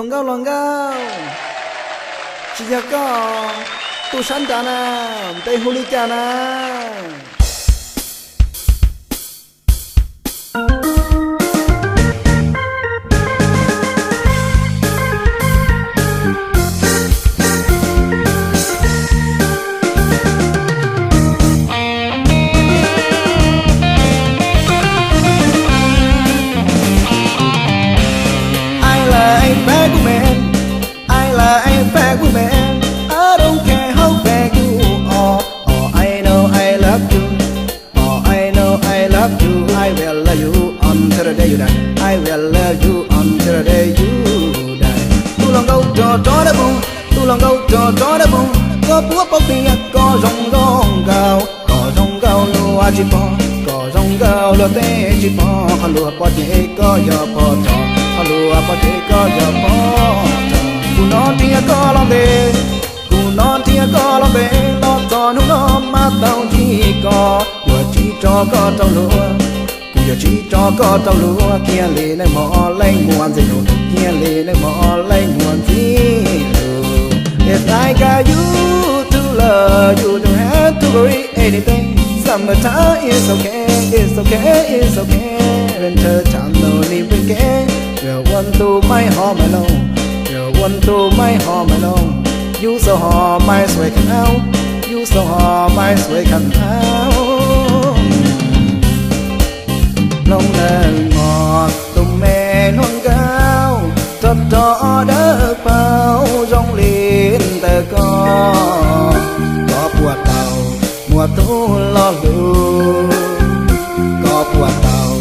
lòng gao chỉ giờ có tu sẵn cả na tây huli cả na I don't care how bad you are. Oh, I know I love you. Oh, I know I love you. I will love you until the day you die. I will love you until the day you die. Tu lòng gấu cho đã bùng, tu lòng gấu cho đã bùng. Có búa bóc đi, có rong gao lúa chỉ bò, có rong gao lúa tê chỉ bò, có lúa bò chỉ có gió bò trò, có lúa bò chỉ có gió bò trò. Cú non thì có lòng bể, cú non thì có lòng bể, nó còn nó mà tao chỉ có, vừa chỉ cho có tao lúa, cú vừa chỉ cho có tao lúa, kia lê này mò lấy muôn gì luôn, kia lê này mò lấy muôn gì luôn. If I got you to love, you don't have to worry anything. Summertime is okay, it's okay, it's okay. Winter time no need to care. You want to my home alone. One to my home alone. You so hard, my sweat can out. You so hard, my sweat can out. Long đời ngọt tùng mẹ non cao, thật rõ đỡ bao rong lên tờ có buộc tàu mùa thu lo lũ, có buộc tàu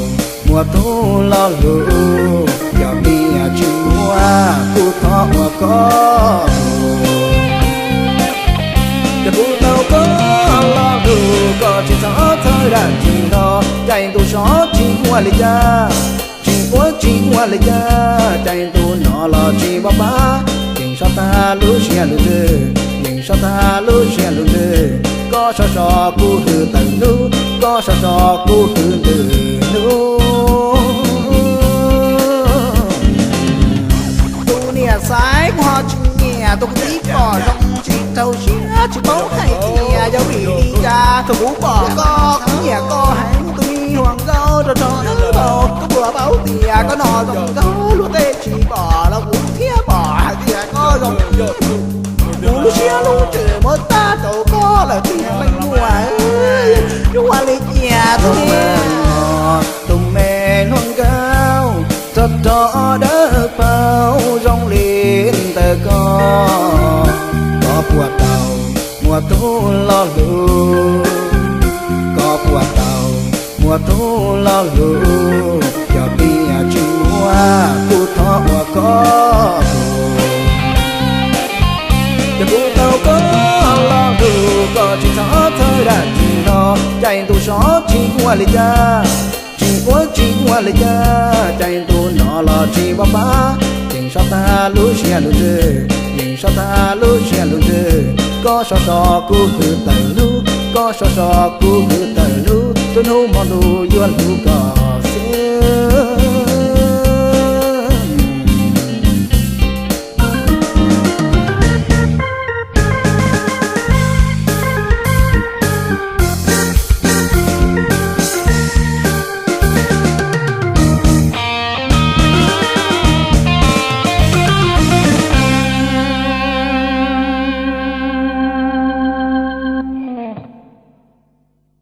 mùa thu lo lũ. Giờ bia chim hoa cu thọ có giờ cu tàu có lo lũ, có chỉ gió thời đàn chỉ đó chạy tu gió chỉ hoa lê cha chỉ hoa lê cha chạy tu nó lo chỉ ba ba tình sao ta lú xe lú lư tình sao ta lú xe lú lư có sao cu từ tận lú có sao cu từ lú sái hoa chim nhẹ tôi tí bỏ rong chỉ thâu xía chỉ báu hay thì giáo bị đi ra tôi cũng bỏ có nhẹ có hãng tôi đi hoàng gấu rồi cho nó bầu tôi vừa báo thì có nọ rong gấu luôn tê chỉ bỏ là cũng thiết bỏ thì có rong đủ xía luôn trừ mất ta đâu có là tiền bên ngoài nhưng qua lấy nhà tôi tùng mẹ non cao thật rõ đỡ bao rong lên tờ có buộc tàu mùa thu lo lũ, có buộc tàu mùa thu lo lũ. Giờ bia chim hoa cu thọ có giờ cu tàu có lo lũ, có chỉ gió thời đàn chỉ đó chạy tu gió chỉ hoa lê cha chỉ hoa lê cha chạy tu nó lo chỉ ba ba tình sao ta lú xe lú lư tình sao ta lú xe lú lư có sao cu hư tờ lú có sao cu hư tờ lú tôi nô mò lú yuan lú có